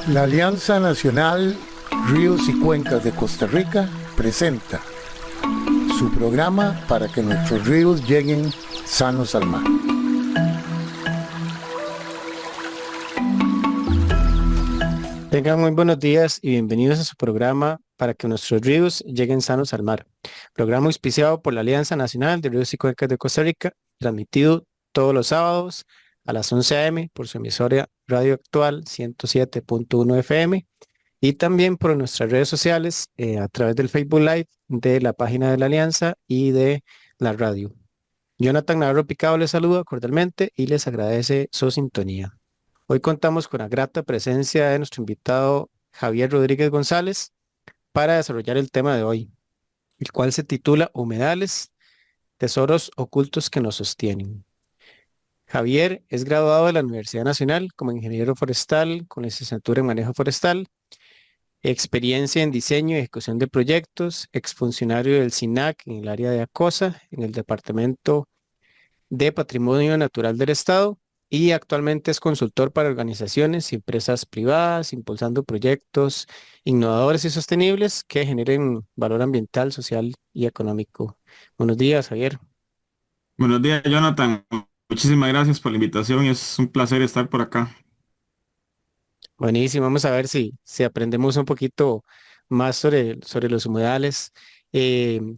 La Alianza Nacional Ríos y Cuencas de Costa Rica presenta su programa para que nuestros ríos lleguen sanos al mar. Tengan muy buenos días y bienvenidos a su programa para que nuestros ríos lleguen sanos al mar. Programa auspiciado por la Alianza Nacional de Ríos y Cuencas de Costa Rica, transmitido todos los sábados a las 11 a.m. por su emisora Radio Actual 107.1 FM y también por nuestras redes sociales a través del Facebook Live de la página de la Alianza y de la radio. Jonathan Navarro Picado les saluda cordialmente y les agradece su sintonía. Hoy contamos con la grata presencia de nuestro invitado Javier Rodríguez González para desarrollar el tema de hoy, el cual se titula Humedales, tesoros ocultos que nos sostienen. Javier es graduado de la Universidad Nacional como ingeniero forestal con licenciatura en manejo forestal, experiencia en diseño y ejecución de proyectos, exfuncionario del SINAC en el área de ACOSA, en el Departamento de Patrimonio Natural del Estado, y actualmente es consultor para organizaciones y empresas privadas, impulsando proyectos innovadores y sostenibles que generen valor ambiental, social y económico. Buenos días, Javier. Buenos días, Jonathan. Muchísimas gracias por la invitación. Es un placer estar por acá. Buenísimo, vamos a ver si aprendemos un poquito más sobre los humedales.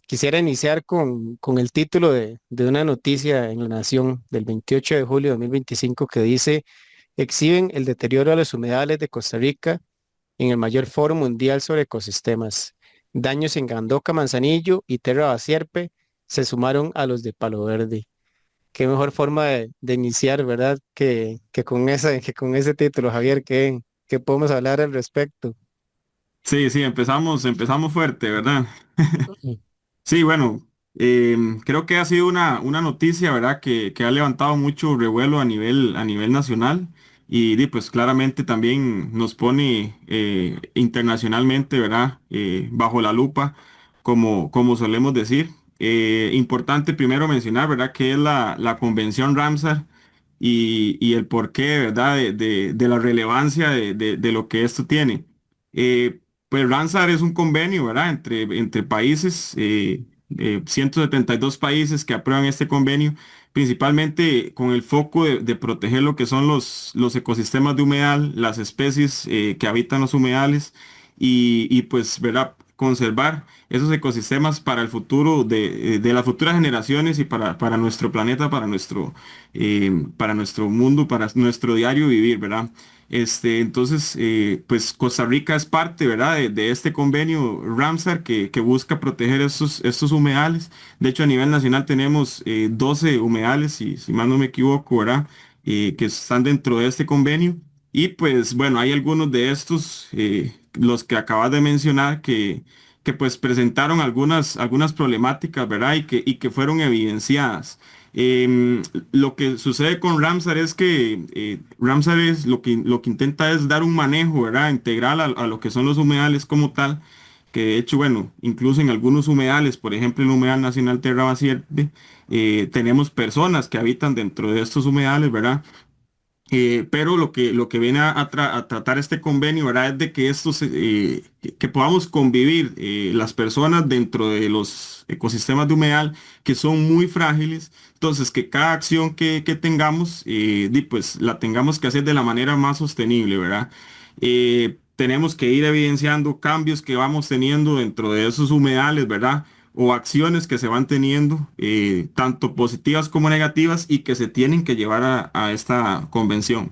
Quisiera iniciar con el título de una noticia en La Nación del 28 de julio de 2025 que dice: exhiben el deterioro de los humedales de Costa Rica en el mayor foro mundial sobre ecosistemas. Daños en Gandoca, Manzanillo y Terra Basierpe se sumaron a los de Palo Verde. Qué mejor forma de iniciar, ¿verdad? Que con ese título, Javier, ¿qué podemos hablar al respecto? Sí, empezamos fuerte, ¿verdad? Ujú. Sí, bueno, creo que ha sido una noticia, ¿verdad? Que ha levantado mucho revuelo a nivel nacional pues claramente también nos pone internacionalmente, ¿verdad? Bajo la lupa, como solemos decir. Importante primero mencionar, ¿verdad? Que es la Convención Ramsar y el porqué, ¿verdad? De la relevancia de lo que esto tiene. Pues Ramsar es un convenio, ¿verdad? Entre países, 172 países que aprueban este convenio, principalmente con el foco de proteger lo que son los ecosistemas de humedal, las especies que habitan los humedales pues, ¿verdad? Conservar esos ecosistemas para el futuro de las futuras generaciones y para nuestro planeta, para nuestro mundo, para nuestro diario vivir, ¿verdad? Entonces, pues Costa Rica es parte, ¿verdad? De este convenio Ramsar que busca proteger estos humedales. De hecho, a nivel nacional tenemos 12 humedales, si mal no me equivoco, ¿verdad? Que están dentro de este convenio. Y pues bueno, hay algunos de estos, los que acabas de mencionar, que pues presentaron algunas problemáticas, ¿verdad? Y que fueron evidenciadas. Lo que sucede con Ramsar es que Ramsar es lo que intenta es dar un manejo, ¿verdad? Integral a lo que son los humedales como tal, que de hecho, bueno, incluso en algunos humedales, por ejemplo, el Humedal Nacional Terra Basierpe, tenemos personas que habitan dentro de estos humedales, ¿verdad? Pero lo que viene a tratar este convenio, ¿verdad? Es de que que podamos convivir las personas dentro de los ecosistemas de humedal que son muy frágiles. Entonces, que cada acción que tengamos, pues la tengamos que hacer de la manera más sostenible, ¿verdad? Tenemos que ir evidenciando cambios que vamos teniendo dentro de esos humedales, ¿verdad? O acciones que se van teniendo, tanto positivas como negativas, y que se tienen que llevar a esta convención.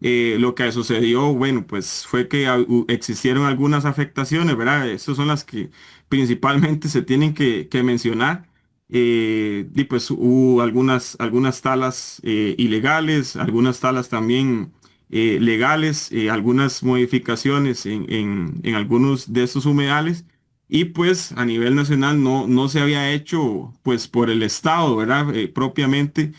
Lo que sucedió, bueno, pues fue que existieron algunas afectaciones, ¿verdad? Estas son las que principalmente se tienen que mencionar. Pues hubo algunas talas ilegales, algunas talas también legales, algunas modificaciones en algunos de estos humedales. Y pues a nivel nacional no se había hecho pues por el Estado, ¿verdad? Propiamente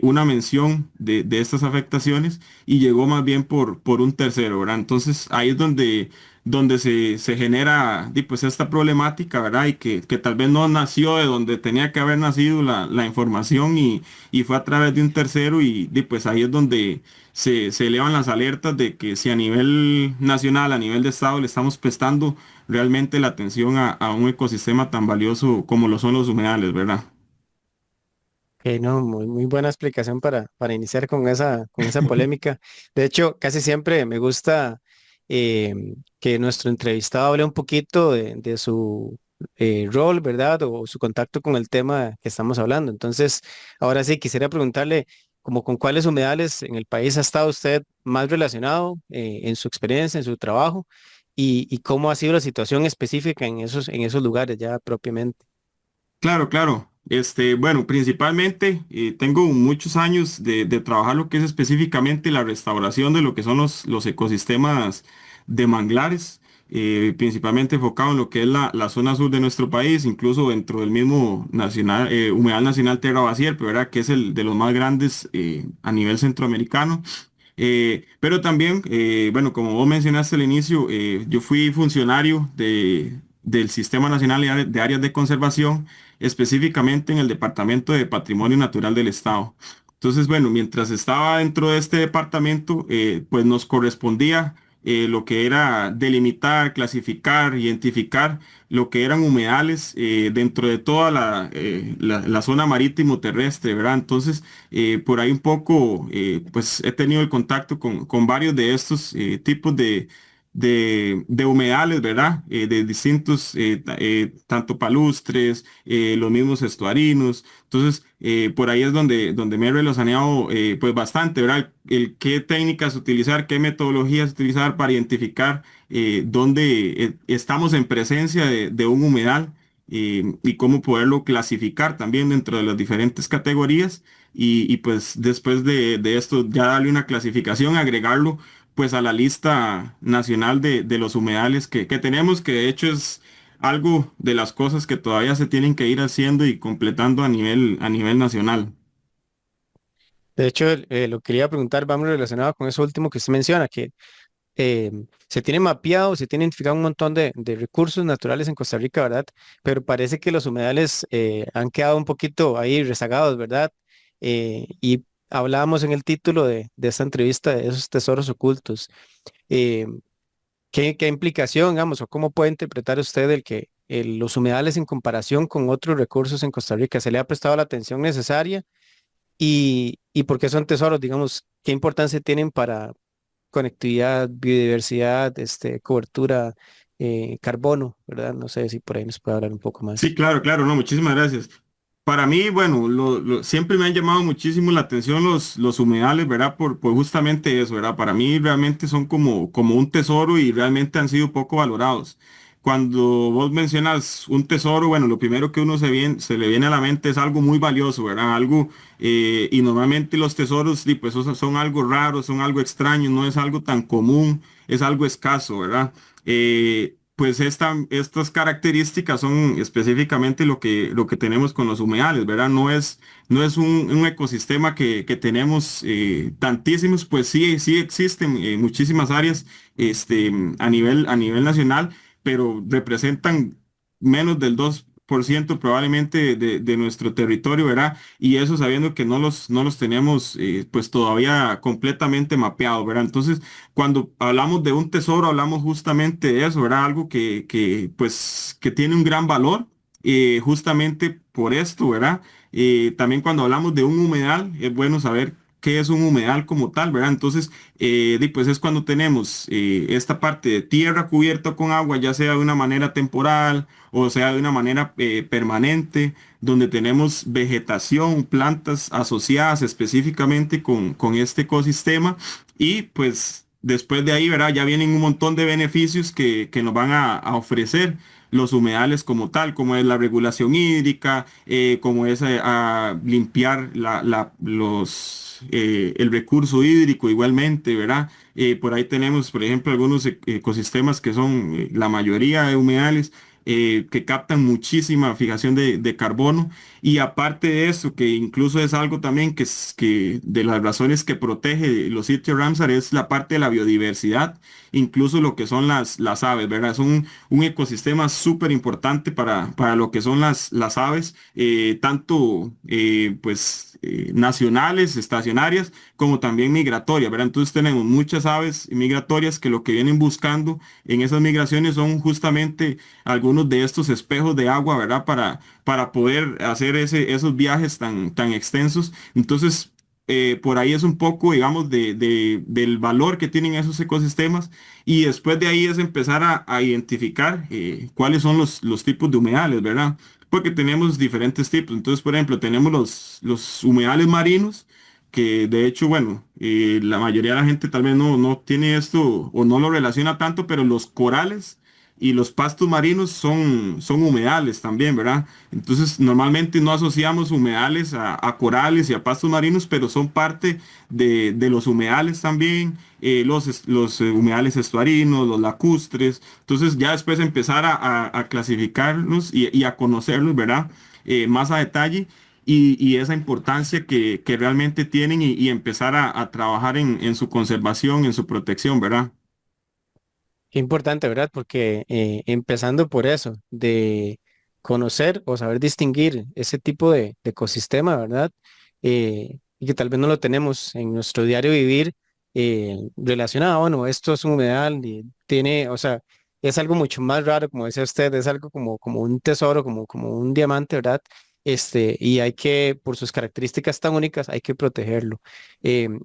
una mención de estas afectaciones, y llegó más bien por un tercero, ¿verdad? Entonces ahí es donde donde se genera pues esta problemática, ¿verdad? Y que tal vez no nació de donde tenía que haber nacido la información y fue a través de un tercero y pues ahí es donde se elevan las alertas de que si a nivel nacional, a nivel de estado, le estamos prestando realmente la atención a un ecosistema tan valioso como lo son los humedales, ¿verdad? No, muy buena explicación para iniciar con esa polémica. De hecho, casi siempre me gusta eh, que nuestro entrevistado hable un poquito de su rol, ¿verdad? O su contacto con el tema que estamos hablando. Entonces, ahora sí, quisiera preguntarle, como con cuáles humedales en el país ha estado usted más relacionado en su experiencia, en su trabajo, y cómo ha sido la situación específica en esos lugares ya propiamente. Claro, claro. Bueno, principalmente tengo muchos años de trabajar lo que es específicamente la restauración de lo que son los ecosistemas de manglares, principalmente enfocado en lo que es la zona sur de nuestro país, incluso dentro del mismo nacional, Humedal Nacional Terra Bacier, pero ¿verdad? Que es el de los más grandes a nivel centroamericano. Pero también, bueno, como vos mencionaste al inicio, yo fui funcionario del Sistema Nacional de Áreas de Conservación, específicamente en el Departamento de Patrimonio Natural del Estado. Entonces, bueno, mientras estaba dentro de este departamento, pues nos correspondía lo que era delimitar, clasificar, identificar lo que eran humedales dentro de toda la zona marítimo terrestre, ¿verdad? Entonces, por ahí un poco, pues he tenido el contacto con varios de estos tipos de humedales, ¿verdad? De distintos, tanto palustres, los mismos estuarinos. Entonces, por ahí es donde me he relacionado pues bastante, ¿verdad? Qué técnicas utilizar, qué metodologías utilizar para identificar dónde estamos en presencia de un humedal y cómo poderlo clasificar también dentro de las diferentes categorías y pues después de esto ya darle una clasificación, agregarlo pues a la lista nacional de los humedales que tenemos, que de hecho es algo de las cosas que todavía se tienen que ir haciendo y completando a nivel nacional. De hecho, lo que quería preguntar, vamos relacionado con eso último que usted menciona, que eh, se tiene mapeado, se tiene identificado un montón de recursos naturales en Costa Rica, ¿verdad? Pero parece que los humedales han quedado un poquito ahí rezagados, ¿verdad? Y hablábamos en el título de esta entrevista de esos tesoros ocultos. Eh, qué implicación, digamos, o cómo puede interpretar usted el que los humedales en comparación con otros recursos en Costa Rica se le ha prestado la atención necesaria y por qué son tesoros, digamos, qué importancia tienen para conectividad, biodiversidad, cobertura, carbono, ¿verdad? No sé si por ahí nos puede hablar un poco Sí, más. claro, claro, no, muchísimas gracias. Para mí, bueno, siempre me han llamado muchísimo la atención los humedales, ¿verdad? Por justamente eso, ¿verdad? Para mí realmente son como un tesoro y realmente han sido poco valorados. Cuando vos mencionas un tesoro, bueno, lo primero que uno se le viene a la mente es algo muy valioso, ¿verdad? Algo, y normalmente los tesoros, sí, pues son algo raro, son algo extraño, no es algo tan común, es algo escaso, ¿verdad? Pues estas características son específicamente lo que tenemos con los humedales, ¿verdad? No es un ecosistema que tenemos tantísimos, pues sí, sí existen muchísimas áreas a nivel nacional, pero representan menos del 2% probablemente de nuestro territorio, ¿verdad? Y eso sabiendo que no los tenemos pues todavía completamente mapeados, ¿verdad? Entonces, cuando hablamos de un tesoro, hablamos justamente de eso, ¿verdad? Algo pues, que tiene un gran valor, justamente por esto, ¿verdad? También cuando hablamos de un humedal, es bueno saber qué es un humedal como tal, ¿verdad? Entonces, pues es cuando tenemos esta parte de tierra cubierta con agua, ya sea de una manera temporal o sea de una manera permanente, donde tenemos vegetación, plantas asociadas específicamente con este ecosistema y pues después de ahí, ¿verdad? Ya vienen un montón de beneficios que nos van a ofrecer los humedales como tal, como es la regulación hídrica, como es a limpiar el recurso hídrico igualmente, ¿verdad? Por ahí tenemos, por ejemplo, algunos ecosistemas que son la mayoría de humedales, que captan muchísima fijación de carbono. Y aparte de eso, que incluso es algo también que de las razones que protege los sitios Ramsar es la parte de la biodiversidad, incluso lo que son las aves, ¿verdad? Es un ecosistema súper importante para lo que son las aves, tanto nacionales, estacionarias, como también migratorias, ¿verdad? Entonces tenemos muchas aves migratorias que lo que vienen buscando en esas migraciones son justamente algunos de estos espejos de agua, ¿verdad? Para poder hacer esos viajes tan extensos. Entonces, por ahí es un poco, digamos, del valor que tienen esos ecosistemas y después de ahí es empezar a identificar cuáles son los tipos de humedales, ¿verdad? Porque tenemos diferentes tipos. Entonces, por ejemplo, tenemos los humedales marinos, que de hecho, bueno, la mayoría de la gente tal vez no tiene esto o no lo relaciona tanto, pero los corales y los pastos marinos son humedales también, ¿verdad? Entonces, normalmente no asociamos humedales a corales y a pastos marinos, pero son parte de los humedales también, los humedales estuarinos, los lacustres. Entonces, ya después empezar a clasificarlos y a conocerlos, ¿verdad? Más a detalle. Y esa importancia que realmente tienen y empezar a trabajar en su conservación, en su protección, ¿verdad? Qué importante, ¿verdad? Porque empezando por eso, de conocer o saber distinguir ese tipo de ecosistema, ¿verdad? Y que tal vez no lo tenemos en nuestro diario vivir relacionado, bueno, esto es un humedal y tiene, o sea, es algo mucho más raro, como decía usted, es algo como un tesoro, como un diamante, ¿verdad? Y hay que, por sus características tan únicas, hay que protegerlo.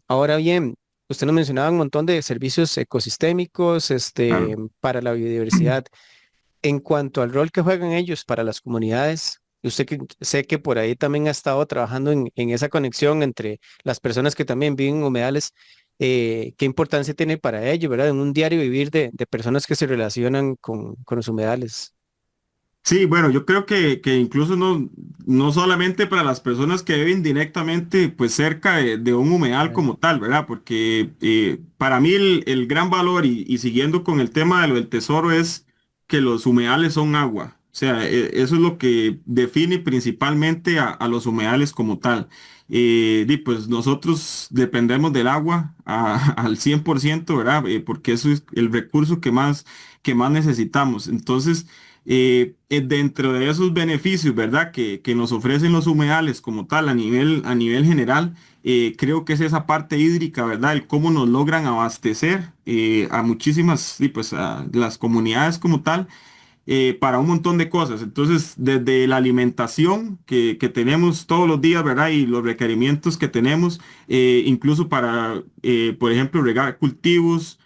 Ahora bien, usted nos mencionaba un montón de servicios ecosistémicos, Claro. para la biodiversidad. En cuanto al rol que juegan ellos para las comunidades, usted que sé que por ahí también ha estado trabajando en esa conexión entre las personas que también viven en humedales, ¿qué importancia tiene para ellos, verdad? En un diario vivir de personas que se relacionan con los humedales. Sí, bueno, yo creo que incluso no solamente para las personas que viven directamente pues cerca de un humedal Ah, como tal, ¿verdad? Porque para mí el gran valor y siguiendo con el tema de lo del tesoro es que los humedales son agua. O sea, eso es lo que define principalmente a los humedales como tal. Pues nosotros dependemos del agua al 100%, ¿verdad? Porque eso es el recurso que más necesitamos. Entonces, dentro de esos beneficios, ¿verdad? Que nos ofrecen los humedales como tal a nivel general, creo que es esa parte hídrica, ¿verdad? El cómo nos logran abastecer a muchísimas, y pues a las comunidades como tal, para un montón de cosas. Entonces, desde la alimentación que tenemos todos los días, ¿verdad? Y los requerimientos que tenemos, incluso para, por ejemplo, regar cultivos,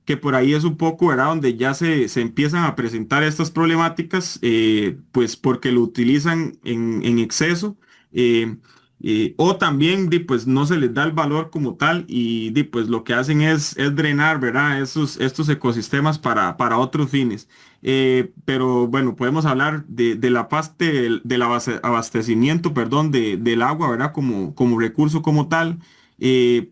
que por ahí es un poco, ¿verdad? Donde ya se empiezan a presentar estas problemáticas, pues porque lo utilizan en exceso. O también, pues no se les da el valor como tal y pues lo que hacen es drenar, ¿verdad? Estos ecosistemas para otros fines. Pero bueno, podemos hablar de la parte del abastecimiento, perdón, del agua, ¿verdad? Como recurso como tal.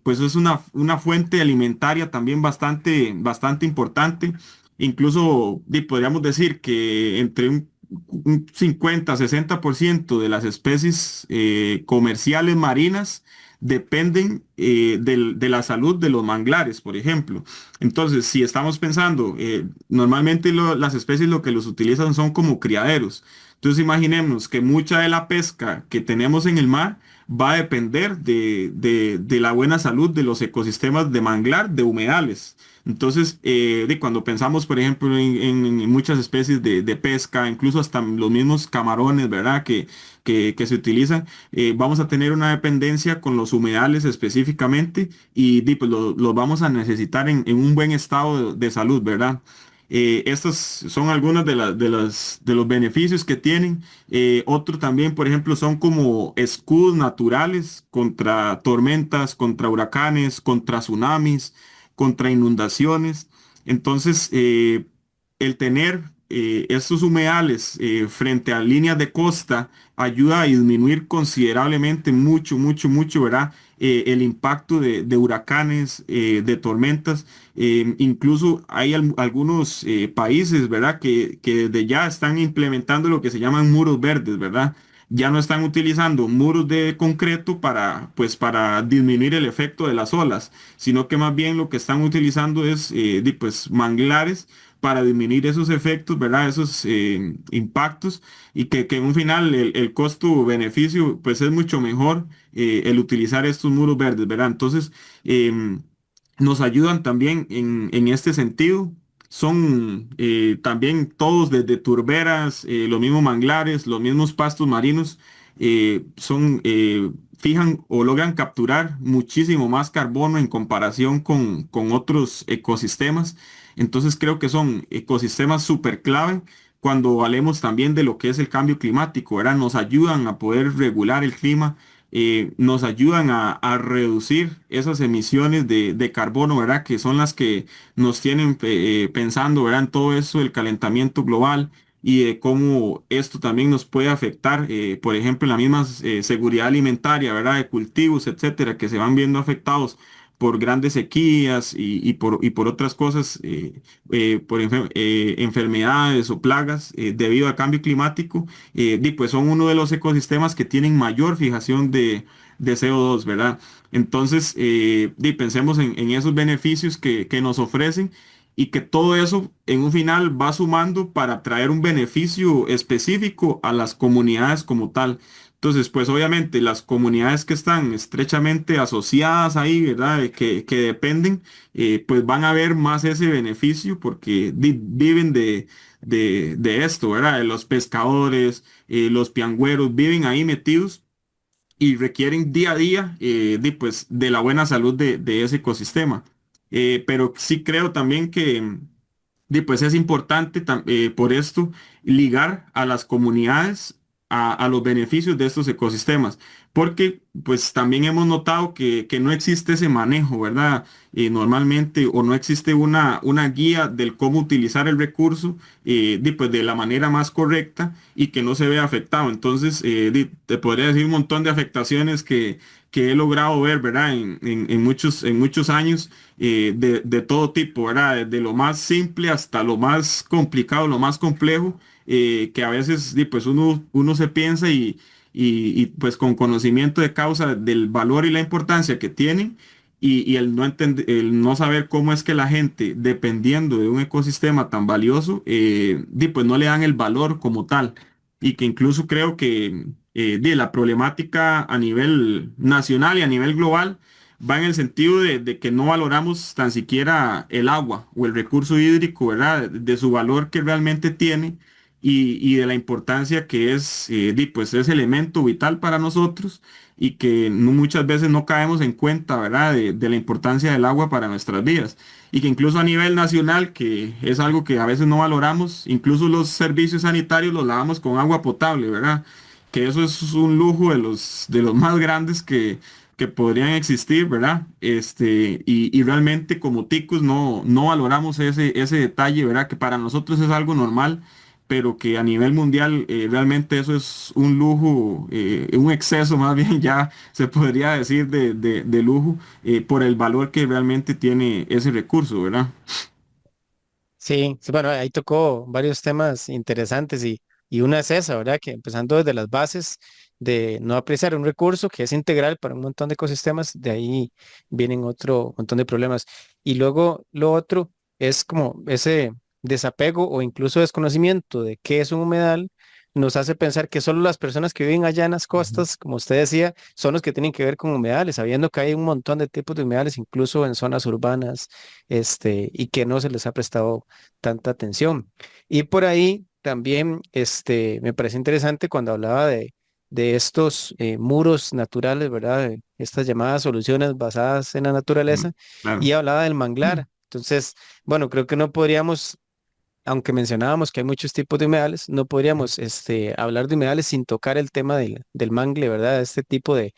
Pues es una fuente alimentaria también bastante importante. Incluso podríamos decir que entre un 50-60% de las especies comerciales marinas dependen de la salud de los manglares, por ejemplo. Entonces, si estamos pensando, normalmente las especies lo que los utilizan son como criaderos. Entonces, imaginemos que mucha de la pesca que tenemos en el mar va a depender de la buena salud de los ecosistemas de manglar, de humedales. Entonces, cuando pensamos, por ejemplo, en muchas especies de pesca, incluso hasta los mismos camarones, ¿verdad? Que se utilizan, vamos a tener una dependencia con los humedales específicamente y pues, los vamos a necesitar en un buen estado de salud, ¿verdad? Estos son algunos de los beneficios que tienen. Otro también, por ejemplo, son como escudos naturales contra tormentas, contra huracanes, contra tsunamis, contra inundaciones. Entonces, el tener estos humedales frente a líneas de costa ayuda a disminuir considerablemente mucho, ¿verdad? El impacto de huracanes, de tormentas. Incluso hay algunos países, ¿verdad? Que desde ya están implementando lo que se llaman muros verdes, ¿verdad? Ya no están utilizando muros de concreto pues, para disminuir el efecto de las olas, sino que más bien lo que están utilizando es pues, manglares para disminuir esos efectos, ¿verdad? Esos impactos y que en un final el costo-beneficio pues es mucho mejor el utilizar estos muros verdes, ¿verdad? Entonces nos ayudan también en este sentido. Son también todos desde turberas, los mismos manglares, los mismos pastos marinos, fijan o logran capturar muchísimo más carbono en comparación con otros ecosistemas. Entonces creo que son ecosistemas súper clave cuando hablemos también de lo que es el cambio climático, ¿verdad? Nos ayudan a poder regular el clima, nos ayudan a reducir esas emisiones de carbono, ¿verdad? Que son las que nos tienen pensando, ¿verdad? En todo eso, el calentamiento global y de cómo esto también nos puede afectar, por ejemplo, en la misma seguridad alimentaria, ¿verdad? De cultivos, etcétera, que se van viendo afectados por grandes sequías y por otras cosas, enfermedades o plagas debido al cambio climático, pues son uno de los ecosistemas que tienen mayor fijación de CO2, ¿verdad? Entonces, pensemos en esos beneficios que nos ofrecen y que todo eso en un final va sumando para traer un beneficio específico a las comunidades como tal. Entonces, pues obviamente las comunidades que están estrechamente asociadas ahí, ¿verdad? Que dependen, pues van a ver más ese beneficio porque viven de esto, ¿verdad? De los pescadores, los piangüeros, viven ahí metidos y requieren día a día pues, de la buena salud de ese ecosistema. Pero sí creo también que pues es importante por esto ligar a las comunidades a los beneficios de estos ecosistemas, porque pues también hemos notado que no existe ese manejo, ¿verdad? Normalmente o no existe una guía del cómo utilizar el recurso pues, de la manera más correcta y que no se vea afectado. Entonces, te podría decir un montón de afectaciones que he logrado ver, ¿verdad? En muchos años de todo tipo, ¿verdad? Desde lo más simple hasta lo más complicado, lo más complejo, que a veces pues uno se piensa pues con conocimiento de causa del valor y la importancia que tienen y el no saber cómo es que la gente, dependiendo de un ecosistema tan valioso, pues no le dan el valor como tal y que incluso creo que la problemática a nivel nacional y a nivel global va en el sentido de que no valoramos tan siquiera el agua o el recurso hídrico, ¿verdad? De su valor que realmente tiene y de la importancia que es, pues es elemento vital para nosotros y que muchas veces no caemos en cuenta, ¿verdad? De la importancia del agua para nuestras vidas. Y que incluso a nivel nacional, que es algo que a veces no valoramos, incluso los servicios sanitarios los lavamos con agua potable, ¿verdad? Que eso es un lujo de los más grandes que podrían existir, ¿verdad? Y realmente como ticos no valoramos ese detalle, ¿verdad? Que para nosotros es algo normal, pero que a nivel mundial realmente eso es un lujo, un exceso más bien ya se podría decir de lujo, por el valor que realmente tiene ese recurso, ¿verdad? Sí, sí, bueno, ahí tocó varios temas interesantes y una es esa, ¿verdad? Que empezando desde las bases de no apreciar un recurso que es integral para un montón de ecosistemas, de ahí vienen otro montón de problemas. Y luego lo otro es como ese desapego o incluso desconocimiento de qué es un humedal, nos hace pensar que solo las personas que viven allá en las Ujú. costas, como usted decía, son los que tienen que ver con humedales, sabiendo que hay un montón de tipos de humedales, incluso en zonas urbanas, y que no se les ha prestado tanta atención. Y por ahí también me parece interesante cuando hablaba de estos muros naturales, ¿verdad? De estas llamadas soluciones basadas en la Mm, naturaleza, claro. y hablaba del manglar. Entonces, bueno, creo que no podríamos, aunque mencionábamos que hay muchos tipos de humedales, no podríamos hablar de humedales sin tocar el tema del mangle, ¿verdad? Este tipo de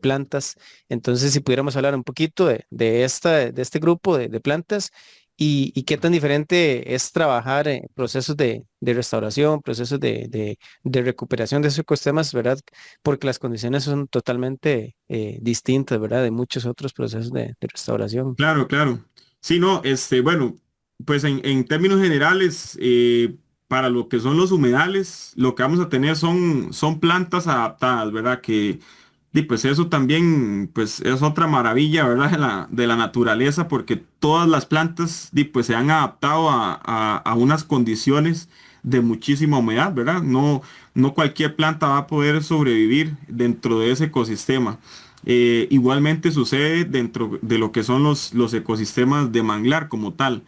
plantas. Entonces, si pudiéramos hablar un poquito de este grupo de plantas y qué tan diferente es trabajar en procesos de restauración, procesos de recuperación de esos ecosistemas, ¿verdad? Porque las condiciones son totalmente distintas, ¿verdad? De muchos otros procesos de restauración. Claro, claro. Sí, no, bueno, pues en términos generales, para lo que son los humedales, lo que vamos a tener son plantas adaptadas, ¿verdad? Y pues eso también, pues es otra maravilla, ¿verdad? De la naturaleza, porque todas las plantas, pues se han adaptado a unas condiciones de muchísima humedad, ¿verdad? No cualquier planta va a poder sobrevivir dentro de ese ecosistema. Igualmente sucede dentro de lo que son los ecosistemas de manglar como tal.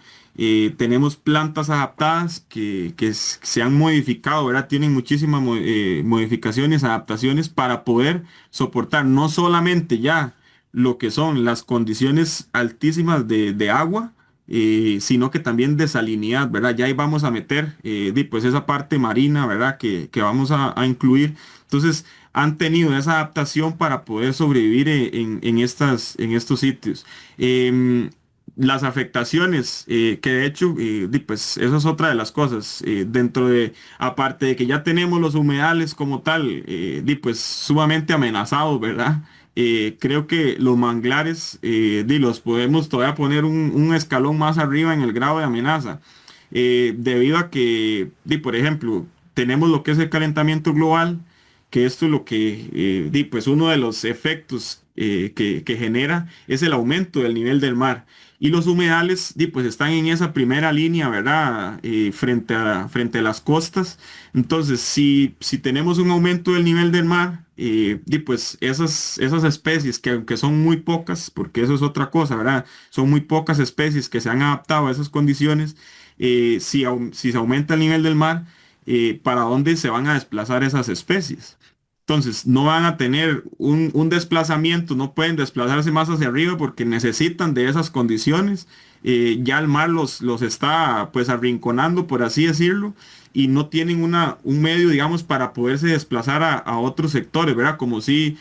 Tenemos plantas adaptadas que se han modificado, ¿verdad? Tienen muchísimas modificaciones, adaptaciones para poder soportar no solamente ya lo que son las condiciones altísimas de agua, sino que también de salinidad, ¿verdad? Ya ahí vamos a meter pues esa parte marina, ¿verdad? Que vamos a incluir. Entonces, han tenido esa adaptación para poder sobrevivir en estos sitios. Em, las afectaciones, que de hecho, pues eso es otra de las cosas. Aparte de que ya tenemos los humedales como tal, pues sumamente amenazados, ¿verdad? Creo que los manglares, los podemos todavía poner un escalón más arriba en el grado de amenaza, debido a que, por ejemplo, tenemos lo que es el calentamiento global, que esto es lo que, pues uno de los efectos que genera es el aumento del nivel del mar. Y los humedales, pues están en esa primera línea, ¿verdad? Frente a las costas. Entonces, si tenemos un aumento del nivel del mar, pues esas especies que aunque son muy pocas, porque eso es otra cosa, ¿verdad? Son muy pocas especies que se han adaptado a esas condiciones. Si se aumenta el nivel del mar, ¿para dónde se van a desplazar esas especies? Entonces, no van a tener un desplazamiento, no pueden desplazarse más hacia arriba porque necesitan de esas condiciones. Ya el mar los está pues arrinconando, por así decirlo, y no tienen un medio, digamos, para poderse desplazar a otros sectores, ¿verdad? Como si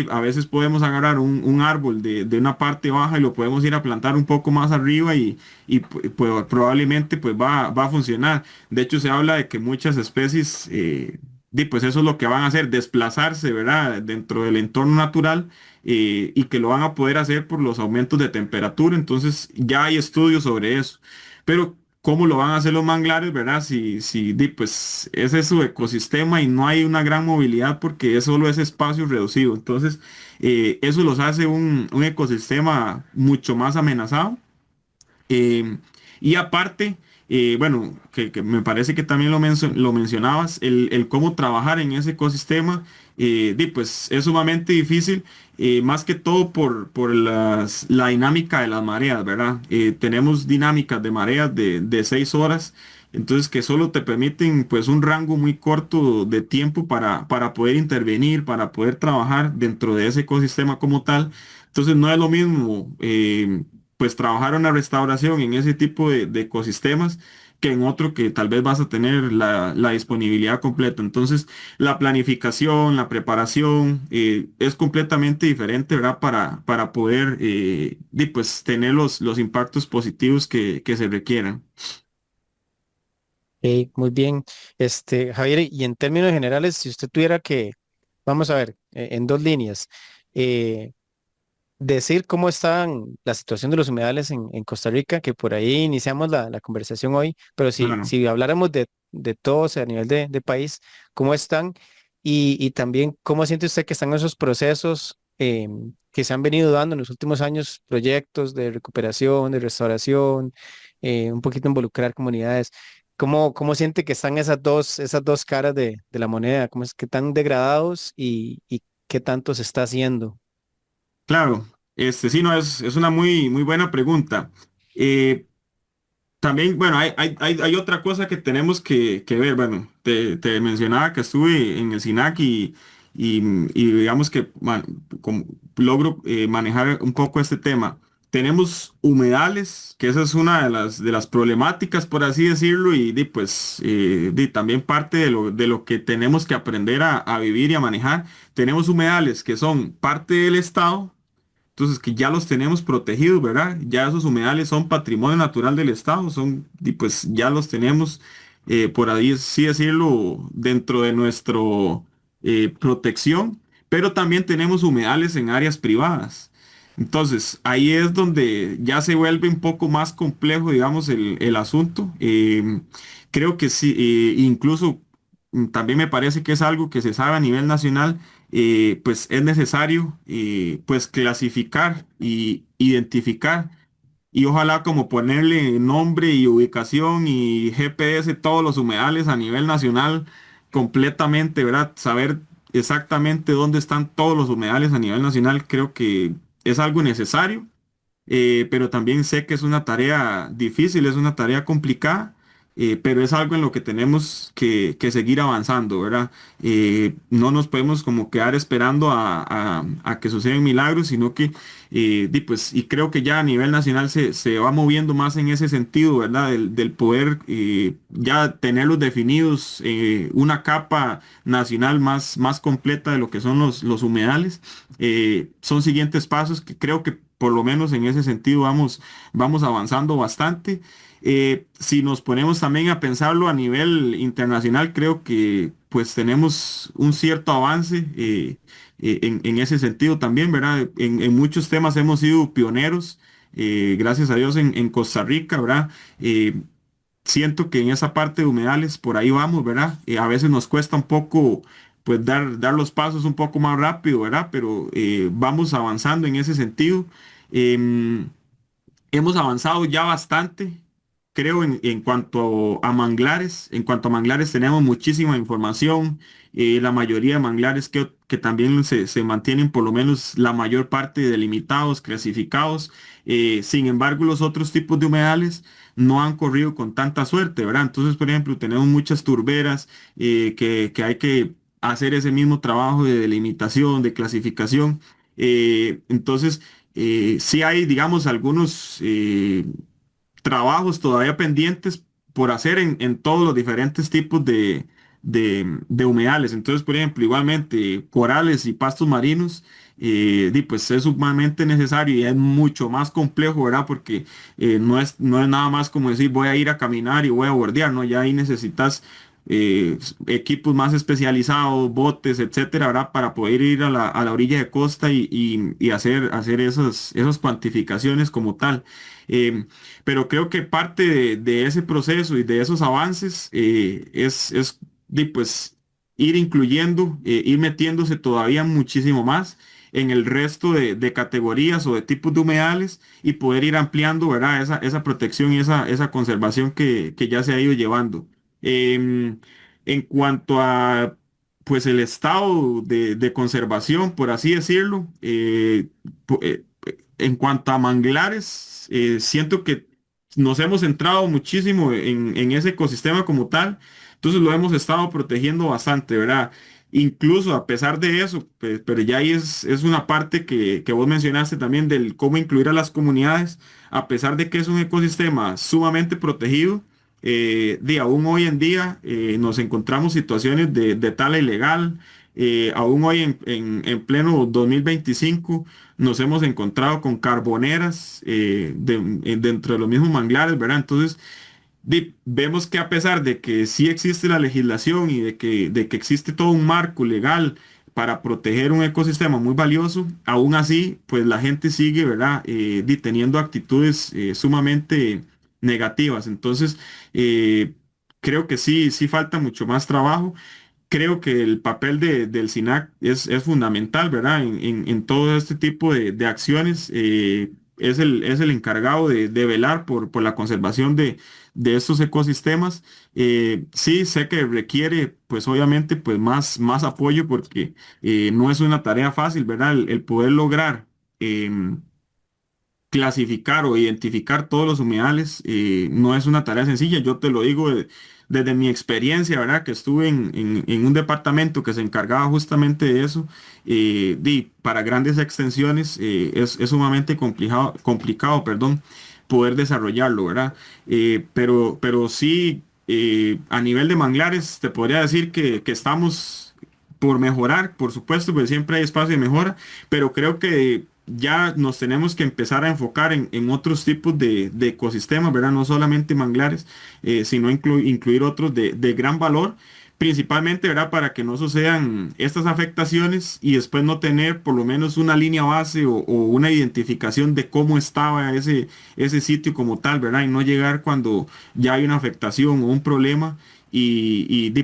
a veces podemos agarrar un árbol de una parte baja y lo podemos ir a plantar un poco más arriba y probablemente pues va a funcionar. De hecho, se habla de que muchas especies, pues eso es lo que van a hacer, desplazarse, ¿verdad? Dentro del entorno natural, y que lo van a poder hacer por los aumentos de temperatura. Entonces ya hay estudios sobre eso. Pero ¿cómo lo van a hacer los manglares, verdad? Pues ese es su ecosistema y no hay una gran movilidad porque es solo ese espacio reducido. Entonces, eso los hace un ecosistema mucho más amenazado. Eh, y aparte, bueno, que me parece que también lo mencionabas, el cómo trabajar en ese ecosistema, pues es sumamente difícil, más que todo por la dinámica de las mareas, ¿verdad? Tenemos dinámicas de mareas de 6 horas, entonces que solo te permiten pues un rango muy corto de tiempo para poder intervenir, para poder trabajar dentro de ese ecosistema como tal. Entonces no es lo mismo, pues trabajar una restauración en ese tipo de ecosistemas que en otro que tal vez vas a tener la disponibilidad completa. Entonces, la planificación, la preparación, es completamente diferente, ¿verdad? Para poder, pues, tener los impactos positivos que se requieran. Muy bien. Javier, y en términos generales, si usted tuviera que, vamos a ver, en dos líneas, eh, decir cómo está la situación de los humedales en Costa Rica, que por ahí iniciamos la conversación hoy, pero Claro. si habláramos de todos a nivel de país, ¿cómo están? Y también, ¿cómo siente usted que están esos procesos que se han venido dando en los últimos años, proyectos de recuperación, de restauración, un poquito involucrar comunidades? ¿Cómo siente que están esas dos caras de la moneda? ¿Cómo es que están degradados y qué tanto se está haciendo? Claro, sí, no, es una muy, muy buena pregunta. Eh, También, bueno, hay otra cosa que tenemos que ver. Bueno, te mencionaba que estuve en el SINAC y digamos que logro manejar un poco este tema. Tenemos humedales, que esa es una de las problemáticas, por así decirlo, pues también parte de lo que tenemos que aprender a vivir y a manejar. Tenemos humedales que son parte del Estado, entonces que ya los tenemos protegidos, ¿verdad? Ya esos humedales son patrimonio natural del Estado, son, y pues ya los tenemos, por ahí sí decirlo, dentro de nuestro protección, pero también tenemos humedales en áreas privadas. Entonces, ahí es donde ya se vuelve un poco más complejo, digamos, el asunto. Creo que sí, incluso también me parece que es algo que se sabe a nivel nacional, pues es necesario, pues clasificar y identificar y ojalá como ponerle nombre y ubicación y GPS todos los humedales a nivel nacional completamente, ¿verdad? Saber exactamente dónde están todos los humedales a nivel nacional, creo que es algo necesario, pero también sé que es una tarea difícil, es una tarea complicada, pero es algo en lo que tenemos que seguir avanzando, ¿verdad? No nos podemos como quedar esperando a que sucedan milagros, sino que, pues, y creo que ya a nivel nacional se va moviendo más en ese sentido, ¿verdad? Del poder ya tenerlos definidos, una capa nacional más completa de lo que son los humedales. Son siguientes pasos que creo que por lo menos en ese sentido vamos avanzando bastante. Si nos ponemos también a pensarlo a nivel internacional, creo que pues tenemos un cierto avance en ese sentido también, ¿verdad? En muchos temas hemos sido pioneros, gracias a Dios en Costa Rica, ¿verdad? Siento que en esa parte de humedales por ahí vamos, ¿verdad? A veces nos cuesta un poco pues dar los pasos un poco más rápido, ¿verdad? Pero vamos avanzando en ese sentido. Em, Hemos avanzado ya bastante, creo, en cuanto a manglares. En cuanto a manglares tenemos muchísima información. La mayoría de manglares que también se mantienen por lo menos la mayor parte delimitados, clasificados. Sin embargo, los otros tipos de humedales no han corrido con tanta suerte, ¿verdad? Entonces, por ejemplo, tenemos muchas turberas que hay que hacer ese mismo trabajo de delimitación, de clasificación. Entonces, sí hay, digamos, algunos trabajos todavía pendientes por hacer en todos los diferentes tipos de humedales. Entonces, por ejemplo, igualmente corales y pastos marinos, pues es sumamente necesario y es mucho más complejo, ¿verdad? Porque no es nada más como decir voy a ir a caminar y voy a bordear, ¿no? Ya ahí necesitas equipos más especializados, botes, etcétera, ¿verdad? Para poder ir a la orilla de costa y hacer esas cuantificaciones como tal. Pero creo que parte de ese proceso y de esos avances es pues, ir incluyendo, ir metiéndose todavía muchísimo más en el resto de categorías o de tipos de humedales y poder ir ampliando, ¿verdad? Esa protección y esa conservación que ya se ha ido llevando. En cuanto a pues el estado de conservación, por así decirlo, en cuanto a manglares, siento que nos hemos centrado muchísimo en ese ecosistema como tal, entonces lo hemos estado protegiendo bastante, ¿verdad? Incluso a pesar de eso, pero ya ahí es una parte que vos mencionaste también del cómo incluir a las comunidades, a pesar de que es un ecosistema sumamente protegido, aún hoy en día nos encontramos situaciones de tala ilegal, aún hoy en pleno 2025 nos hemos encontrado con carboneras dentro de los mismos manglares, ¿verdad? Entonces, vemos que a pesar de que sí existe la legislación y de que existe todo un marco legal para proteger un ecosistema muy valioso, aún así, pues la gente sigue, ¿verdad? Teniendo actitudes sumamente negativas. Entonces, creo que sí falta mucho más trabajo. Creo que el papel del SINAC es fundamental, ¿verdad? En todo este tipo de acciones. Es el encargado de velar por la conservación de estos ecosistemas. Sí, sé que requiere, pues obviamente, pues más apoyo porque no es una tarea fácil, ¿verdad? El poder lograr clasificar o identificar todos los humedales no es una tarea sencilla. Yo te lo digo desde mi experiencia, ¿verdad? Que estuve en un departamento que se encargaba justamente de eso. Para grandes extensiones es sumamente complicado, perdón, poder desarrollarlo, ¿verdad? Pero sí, a nivel de manglares, te podría decir que estamos por mejorar, por supuesto, pues siempre hay espacio de mejora, pero creo que ya nos tenemos que empezar a enfocar en otros tipos de ecosistemas, ¿verdad? No solamente manglares, sino incluir otros de gran valor, principalmente, ¿verdad? Para que no sucedan estas afectaciones y después no tener por lo menos una línea base o una identificación de cómo estaba ese sitio como tal, ¿verdad? Y no llegar cuando ya hay una afectación o un problema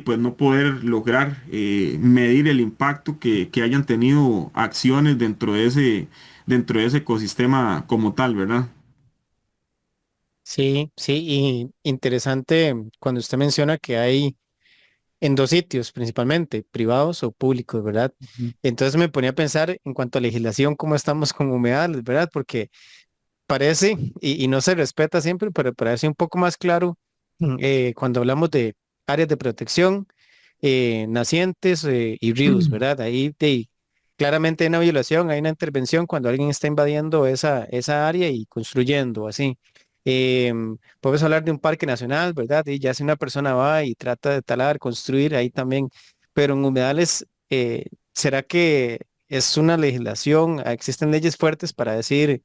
pues no poder lograr medir el impacto que hayan tenido acciones dentro de ese ecosistema como tal, ¿verdad? Sí, sí, y interesante cuando usted menciona que hay en dos sitios principalmente, privados o públicos, ¿verdad? Ujú. Entonces me ponía a pensar en cuanto a legislación, cómo estamos con humedales, ¿verdad? Porque parece, y no se respeta siempre, pero parece un poco más claro cuando hablamos de áreas de protección, nacientes y ríos, ¿verdad? Ahí claramente hay una violación, hay una intervención cuando alguien está invadiendo esa área y construyendo así. Podemos hablar de un parque nacional, ¿verdad? Y ya si una persona va y trata de talar, construir, ahí también, pero en humedales, ¿será que es una legislación? ¿Existen leyes fuertes para decir,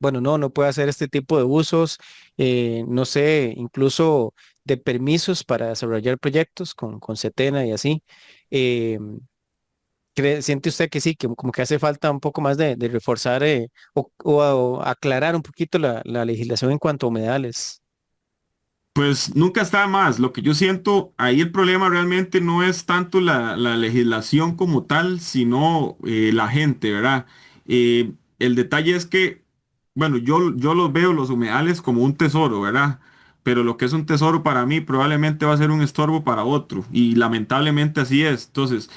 bueno, no puede hacer este tipo de usos, no sé, incluso de permisos para desarrollar proyectos con Setena y así? Eh, ¿Siente usted que sí, que como que hace falta un poco más de reforzar o aclarar un poquito la legislación en cuanto a humedales? Pues nunca está más. Lo que yo siento, ahí el problema realmente no es tanto la legislación como tal, sino la gente, ¿verdad? El detalle es que, bueno, yo los veo los humedales como un tesoro, ¿verdad? Pero lo que es un tesoro para mí probablemente va a ser un estorbo para otro. Y lamentablemente así es. Entonces,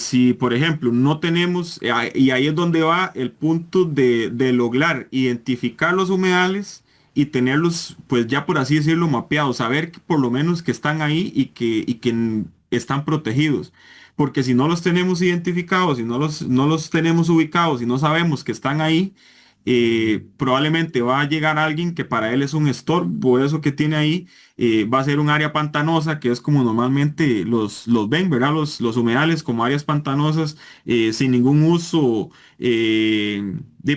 si por ejemplo no tenemos, y ahí es donde va el punto de lograr identificar los humedales y tenerlos, pues ya por así decirlo, mapeados, saber que por lo menos que están ahí y que están protegidos. Porque si no los tenemos identificados, si no los tenemos ubicados y no sabemos que están ahí, probablemente va a llegar alguien que para él es un estorbo, eso que tiene ahí, va a ser un área pantanosa, que es como normalmente los ven, ¿verdad? Los humedales como áreas pantanosas, sin ningún uso,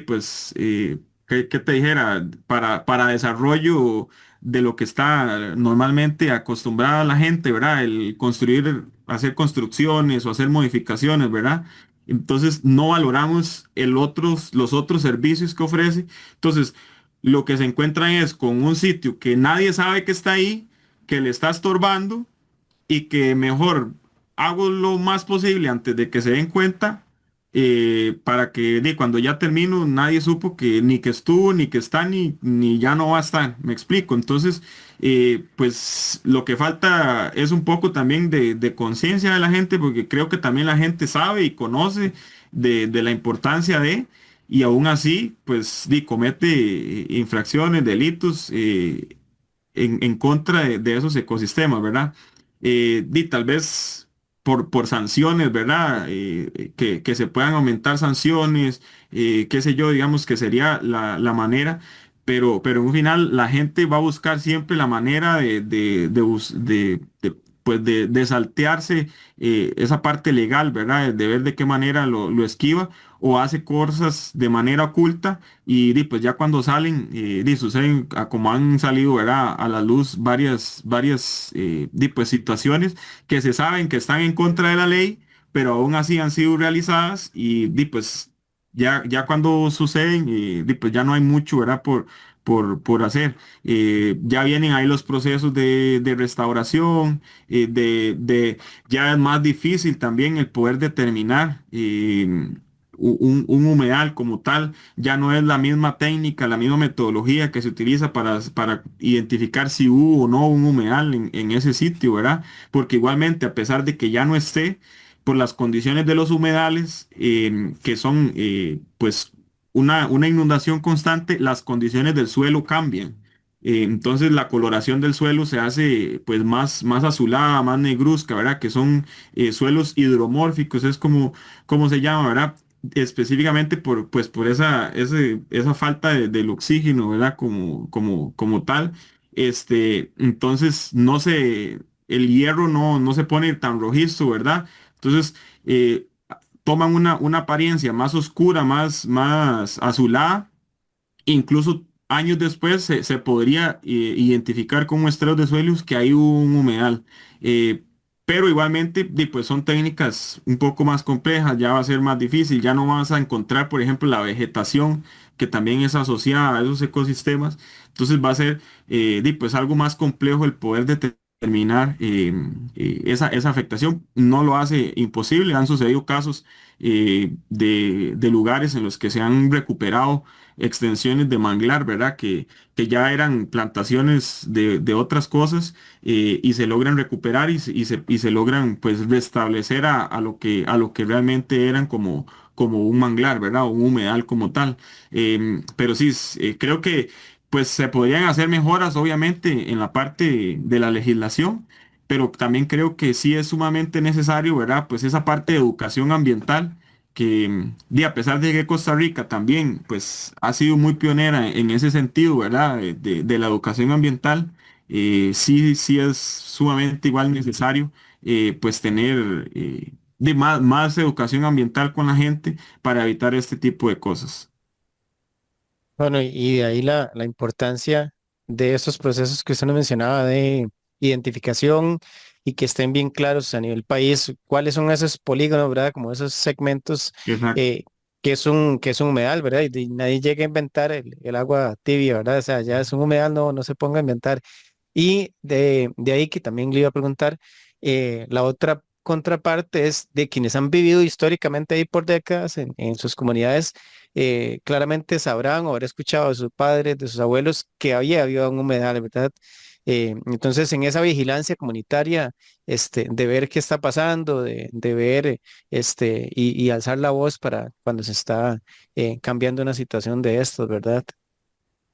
pues, ¿qué te dijera? Para desarrollo de lo que está normalmente acostumbrada la gente, ¿verdad? El construir, hacer construcciones o hacer modificaciones, ¿verdad? Entonces no valoramos los otros servicios que ofrece. Entonces, lo que se encuentran es con un sitio que nadie sabe que está ahí, que le está estorbando y que mejor hago lo más posible antes de que se den cuenta, para que cuando ya termino nadie supo que ni que estuvo, ni que está, ni ya no va a estar. Me explico. Entonces, pues lo que falta es un poco también de conciencia de la gente, porque creo que también la gente sabe y conoce de la importancia de... Y aún así, pues, comete infracciones, delitos, en contra de esos ecosistemas, ¿verdad? Tal vez por sanciones, ¿verdad? Que se puedan aumentar sanciones, qué sé yo, digamos que sería la manera, pero en un final la gente va a buscar siempre la manera pues de saltearse esa parte legal, ¿verdad? De ver de qué manera lo esquiva o hace cosas de manera oculta pues ya cuando salen, suceden como han salido, ¿verdad? A la luz varias pues situaciones que se saben que están en contra de la ley, pero aún así han sido realizadas pues ya cuando suceden, pues ya no hay mucho, ¿verdad? Por hacer. Ya vienen ahí los procesos de restauración, ya es más difícil también el poder determinar un humedal como tal, ya no es la misma técnica, la misma metodología que se utiliza para identificar si hubo o no un humedal en ese sitio, ¿verdad? Porque igualmente, a pesar de que ya no esté, por las condiciones de los humedales, que son pues una inundación constante, las condiciones del suelo cambian. Entonces la coloración del suelo se hace pues más azulada, más negruzca, ¿verdad? Que son suelos hidromórficos, es como se llama, ¿verdad? Específicamente por esa falta del oxígeno, ¿verdad? Como tal. Entonces el hierro no se pone tan rojizo, ¿verdad? Entonces, toman una apariencia más oscura, más azulada. Incluso años después se podría identificar con muestreos de suelos que hay un humedal. Eh, pero igualmente, pues son técnicas un poco más complejas, ya va a ser más difícil, ya no vas a encontrar, por ejemplo, la vegetación que también es asociada a esos ecosistemas. Entonces va a ser pues algo más complejo el poder determinar esa afectación. No lo hace imposible, han sucedido casos de lugares en los que se han recuperado extensiones de manglar, ¿verdad? Que ya eran plantaciones de otras cosas y se logran recuperar y se logran pues restablecer a lo que realmente eran como un manglar, ¿verdad? O un humedal como tal. Pero sí, creo que pues se podrían hacer mejoras, obviamente, en la parte de la legislación, pero también creo que sí es sumamente necesario, ¿verdad? Pues esa parte de educación ambiental que a pesar de que Costa Rica también pues ha sido muy pionera en ese sentido, ¿verdad? De la educación ambiental, sí es sumamente igual necesario pues tener más educación ambiental con la gente para evitar este tipo de cosas. Bueno, y de ahí la importancia de esos procesos que usted nos mencionaba de identificación y que estén bien claros a nivel país, cuáles son esos polígonos, ¿verdad? Como esos segmentos Exacto. eh, que es un humedal, ¿verdad? Y nadie llega a inventar el agua tibia, ¿verdad? O sea, ya es un humedal, no se ponga a inventar. Y de ahí que también le iba a preguntar, la otra contraparte es de quienes han vivido históricamente ahí por décadas en sus comunidades, claramente sabrán o habrán escuchado de sus padres, de sus abuelos, que había habido un humedal, ¿verdad? Entonces, en esa vigilancia comunitaria, de ver qué está pasando, de ver y alzar la voz para cuando se está cambiando una situación de estos, ¿verdad?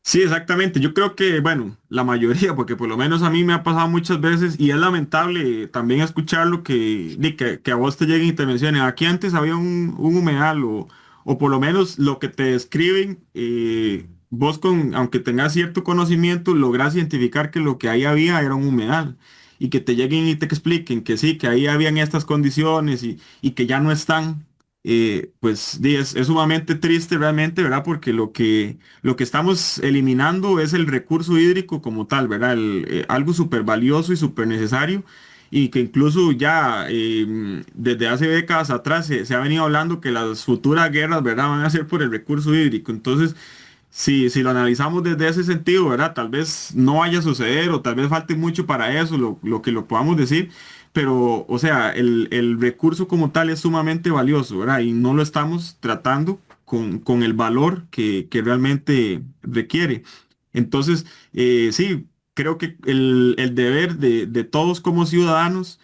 Sí, exactamente. Yo creo que, bueno, la mayoría, porque por lo menos a mí me ha pasado muchas veces y es lamentable también escucharlo que a vos te lleguen y te mencionen, aquí antes había un humedal o por lo menos lo que te describen, vos aunque tengas cierto conocimiento, lográs identificar que lo que ahí había era un humedal y que te lleguen y te expliquen que sí, que ahí habían estas condiciones y que ya no están. Pues es sumamente triste realmente, ¿verdad? Porque lo que estamos eliminando es el recurso hídrico como tal, ¿verdad? Algo súper valioso y súper necesario y que incluso ya desde hace décadas atrás se ha venido hablando que las futuras guerras, ¿verdad? Van a ser por el recurso hídrico. Entonces, si lo analizamos desde ese sentido, ¿verdad? Tal vez no vaya a suceder o tal vez falte mucho para eso, lo que lo podamos decir. Pero, o sea, el recurso como tal es sumamente valioso, ¿verdad? Y no lo estamos tratando con el valor que realmente requiere. Entonces, sí, creo que el deber de todos como ciudadanos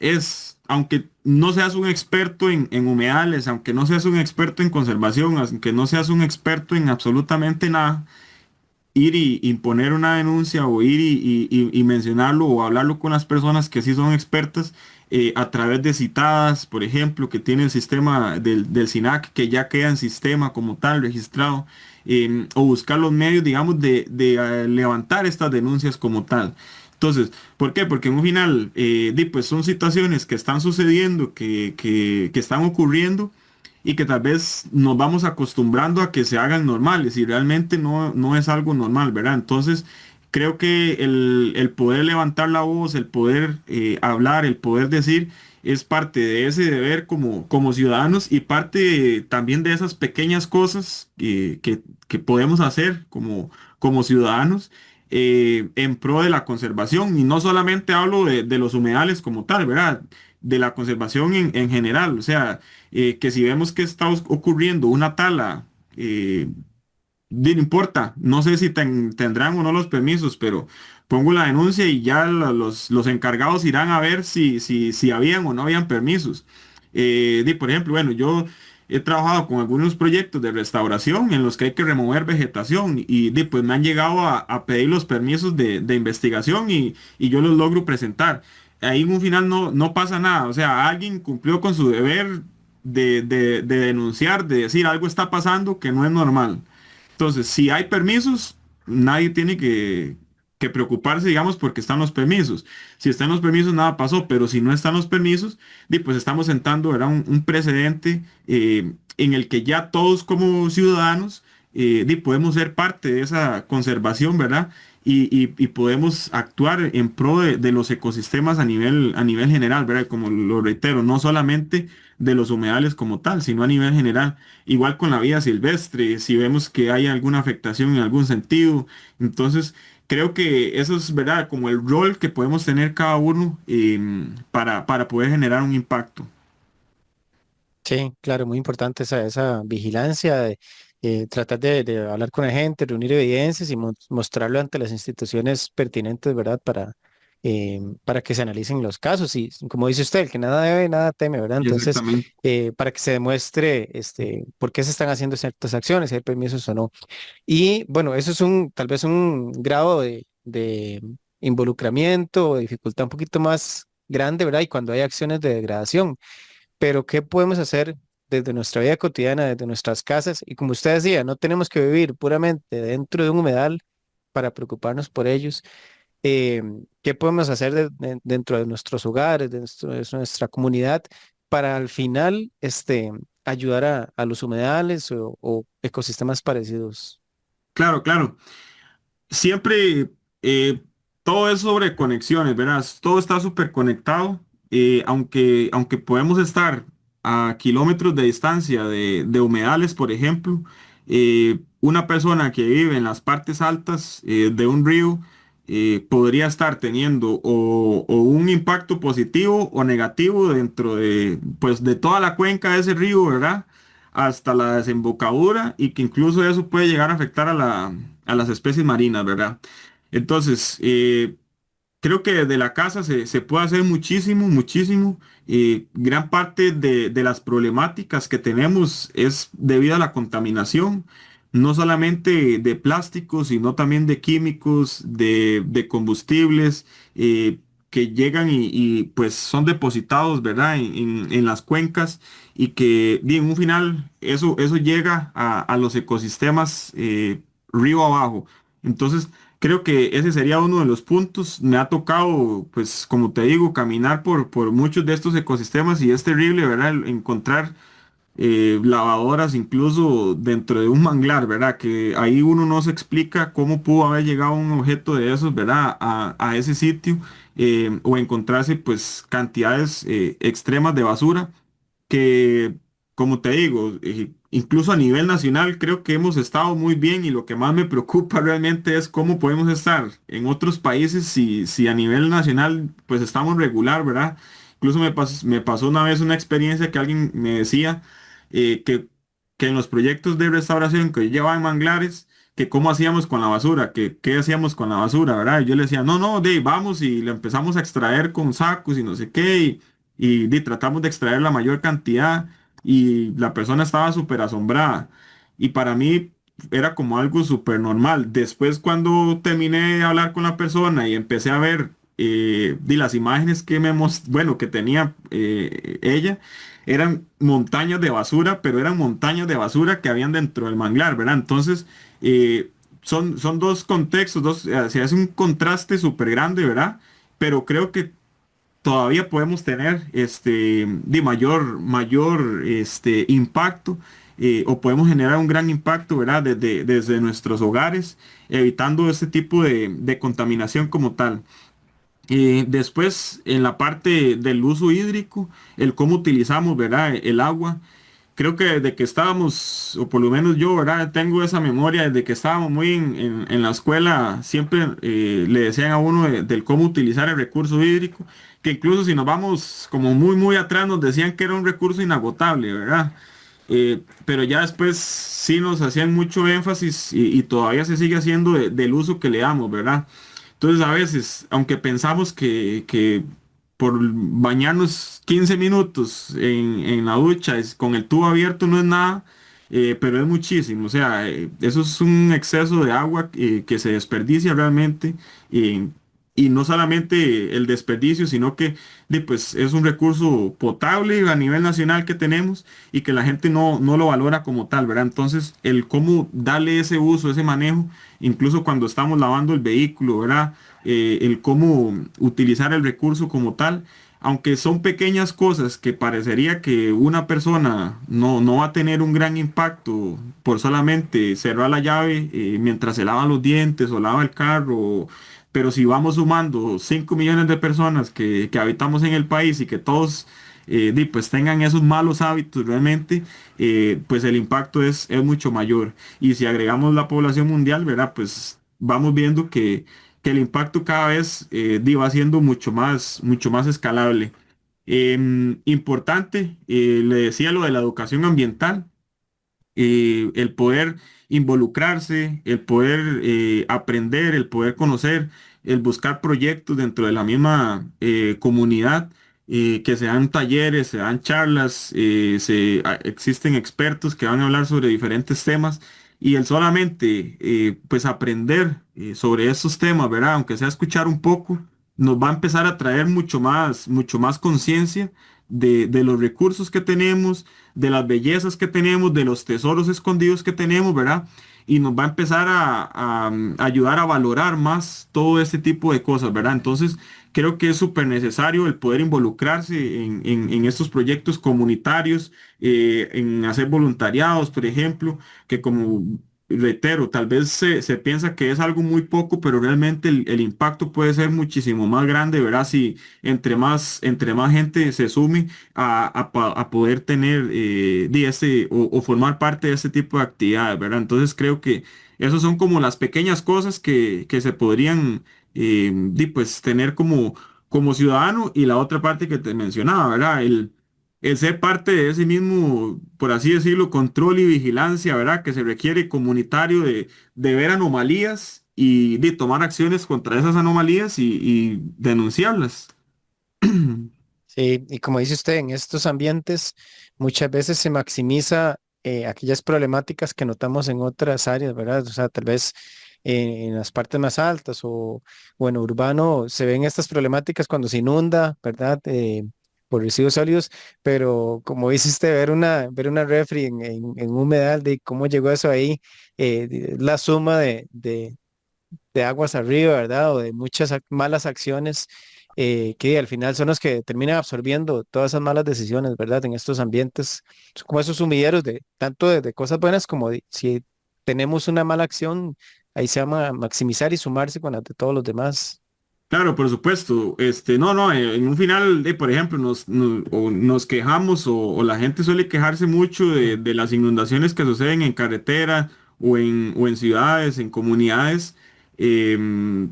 es, aunque no seas un experto en humedales, aunque no seas un experto en conservación, aunque no seas un experto en absolutamente nada, ir y imponer una denuncia o ir y mencionarlo o hablarlo con las personas que sí son expertas a través de citadas, por ejemplo, que tiene el sistema del SINAC, que ya queda en sistema como tal, registrado, o buscar los medios, digamos, de levantar estas denuncias como tal. Entonces, ¿por qué? Porque en un final, pues son situaciones que están sucediendo, que están ocurriendo y que tal vez nos vamos acostumbrando a que se hagan normales y realmente no es algo normal, ¿verdad? Entonces, creo que el poder levantar la voz, el poder hablar, el poder decir, es parte de ese deber como ciudadanos y parte también de esas pequeñas cosas que podemos hacer como ciudadanos en pro de la conservación. Y no solamente hablo de los humedales como tal, ¿verdad? De la conservación en general. O sea, que si vemos que está ocurriendo una tala, no importa, no sé si tendrán o no los permisos, pero pongo la denuncia y ya los encargados irán a ver si habían o no habían permisos. Por ejemplo, bueno, yo he trabajado con algunos proyectos de restauración en los que hay que remover vegetación y pues me han llegado a pedir los permisos de investigación y yo los logro presentar. Ahí en un final no pasa nada, o sea, alguien cumplió con su deber de denunciar, de decir algo está pasando que no es normal. Entonces, si hay permisos, nadie tiene que preocuparse, digamos, porque están los permisos. Si están los permisos, nada pasó, pero si no están los permisos, pues estamos sentando, ¿verdad? Un precedente en el que ya todos como ciudadanos podemos ser parte de esa conservación, ¿verdad? Y podemos actuar en pro de los ecosistemas a nivel general, ¿verdad? Como lo reitero, no solamente de los humedales como tal, sino a nivel general. Igual con la vida silvestre, si vemos que hay alguna afectación en algún sentido, entonces creo que eso es, ¿verdad? Como el rol que podemos tener cada uno para poder generar un impacto. Sí, claro, muy importante esa vigilancia, de tratar de hablar con la gente, reunir evidencias y mostrarlo ante las instituciones pertinentes, ¿verdad? Para que se analicen los casos. Y como dice usted, el que nada debe, nada teme, ¿verdad? Entonces, Exactamente. para que se demuestre por qué se están haciendo ciertas acciones, si hay permisos o no. Y bueno, eso es tal vez un grado de involucramiento o dificultad un poquito más grande, ¿verdad? Y cuando hay acciones de degradación, pero ¿qué podemos hacer desde nuestra vida cotidiana, desde nuestras casas? Y como usted decía, no tenemos que vivir puramente dentro de un humedal para preocuparnos por ellos. Eh, ¿Qué podemos hacer dentro de nuestros hogares, de nuestra comunidad, para al final ayudar a los humedales o ecosistemas parecidos? Claro, claro. Siempre todo es sobre conexiones, verás, todo está súper conectado, aunque podemos estar a kilómetros de distancia de humedales, por ejemplo, una persona que vive en las partes altas de un río podría estar teniendo o un impacto positivo o negativo dentro de, pues, de toda la cuenca de ese río, ¿verdad? Hasta la desembocadura y que incluso eso puede llegar a afectar a las especies marinas, ¿verdad? Entonces, creo que desde la casa se puede hacer muchísimo, muchísimo. Gran parte de las problemáticas que tenemos es debido a la contaminación, no solamente de plásticos, sino también de químicos, de combustibles que llegan pues son depositados, ¿verdad? En las cuencas y que en un final eso llega a los ecosistemas río abajo. Entonces, creo que ese sería uno de los puntos. Me ha tocado, pues, como te digo, caminar por muchos de estos ecosistemas y es terrible, ¿verdad? Encontrar lavadoras incluso dentro de un manglar, ¿verdad? Que ahí uno no se explica cómo pudo haber llegado un objeto de esos, ¿verdad? A ese sitio o encontrarse, pues, cantidades extremas de basura que, como te digo, incluso a nivel nacional creo que hemos estado muy bien y lo que más me preocupa realmente es cómo podemos estar en otros países si a nivel nacional pues estamos regular, ¿verdad? Incluso me pasó una vez una experiencia que alguien me decía que en los proyectos de restauración que llevaban manglares, que cómo hacíamos con la basura, que qué hacíamos con la basura, ¿verdad? Y yo le decía, no, no, vamos y le empezamos a extraer con sacos y no sé qué tratamos de extraer la mayor cantidad y la persona estaba súper asombrada. Y para mí era como algo súper normal. Después cuando terminé de hablar con la persona y empecé a ver las imágenes que bueno, que tenía ella, eran montañas de basura, pero eran montañas de basura que habían dentro del manglar, ¿verdad? Entonces, son dos contextos, se hace un contraste súper grande, ¿verdad? Pero creo que todavía podemos tener de mayor impacto o podemos generar un gran impacto, ¿verdad? Desde nuestros hogares, evitando este tipo de contaminación como tal. Después, en la parte del uso hídrico, el cómo utilizamos, ¿verdad? El agua. Creo que desde que estábamos, o por lo menos yo, ¿verdad? Tengo esa memoria desde que estábamos muy en la escuela, siempre le decían a uno del cómo utilizar el recurso hídrico, que incluso si nos vamos como muy, muy atrás, nos decían que era un recurso inagotable, ¿verdad? Pero ya después sí nos hacían mucho énfasis y todavía se sigue haciendo del uso que le damos, ¿verdad? Entonces a veces, aunque pensamos que por bañarnos 15 minutos en la ducha con el tubo abierto no es nada, pero es muchísimo. O sea, eso es un exceso de agua que se desperdicia realmente. y no solamente el desperdicio, sino que pues, es un recurso potable a nivel nacional que tenemos y que la gente no lo valora como tal, ¿verdad? Entonces, el cómo darle ese uso, ese manejo, incluso cuando estamos lavando el vehículo, ¿verdad? El cómo utilizar el recurso como tal, aunque son pequeñas cosas que parecería que una persona no va a tener un gran impacto por solamente cerrar la llave mientras se lava los dientes o lava el carro, pero si vamos sumando 5 millones de personas que habitamos en el país y que todos pues tengan esos malos hábitos realmente, pues el impacto es mucho mayor. Y si agregamos la población mundial, ¿verdad? Pues vamos viendo que el impacto cada vez va siendo mucho más escalable. Importante, le decía lo de la educación ambiental, el poder involucrarse, el poder aprender, el poder conocer, el buscar proyectos dentro de la misma comunidad, que se dan talleres, se dan charlas, existen expertos que van a hablar sobre diferentes temas y el solamente pues aprender sobre estos temas, ¿verdad? Aunque sea escuchar un poco, nos va a empezar a traer mucho más conciencia de los recursos que tenemos, de las bellezas que tenemos, de los tesoros escondidos que tenemos, ¿verdad? Y nos va a empezar a ayudar a valorar más todo este tipo de cosas, ¿verdad? Entonces, creo que es súper necesario el poder involucrarse en estos proyectos comunitarios, en hacer voluntariados, por ejemplo, que como reitero, tal vez se piensa que es algo muy poco, pero realmente el impacto puede ser muchísimo más grande, ¿verdad? Si entre más gente se sume a poder tener o formar parte de este tipo de actividades, ¿verdad? Entonces creo que esos son como las pequeñas cosas que se podrían pues tener como ciudadano y la otra parte que te mencionaba, ¿verdad? El ser parte de ese mismo, por así decirlo, control y vigilancia, ¿verdad? Que se requiere comunitario de ver anomalías y de tomar acciones contra esas anomalías y denunciarlas. Sí, y como dice usted, en estos ambientes muchas veces se maximiza aquellas problemáticas que notamos en otras áreas, ¿verdad? O sea, tal vez en las partes más altas o en urbano se ven estas problemáticas cuando se inunda, ¿verdad? Por residuos sólidos, pero como dice usted, ver una refri en un humedal, de cómo llegó eso ahí, la suma de aguas arriba, ¿verdad? O de muchas malas acciones que al final son los que terminan absorbiendo todas esas malas decisiones, ¿verdad? En estos ambientes, son como esos sumideros de tanto de cosas buenas como si tenemos una mala acción, ahí se llama maximizar y sumarse con las de todos los demás. Claro, por supuesto. No, en un final, por ejemplo, nos quejamos o la gente suele quejarse mucho de las inundaciones que suceden en carretera o en ciudades, en comunidades, em,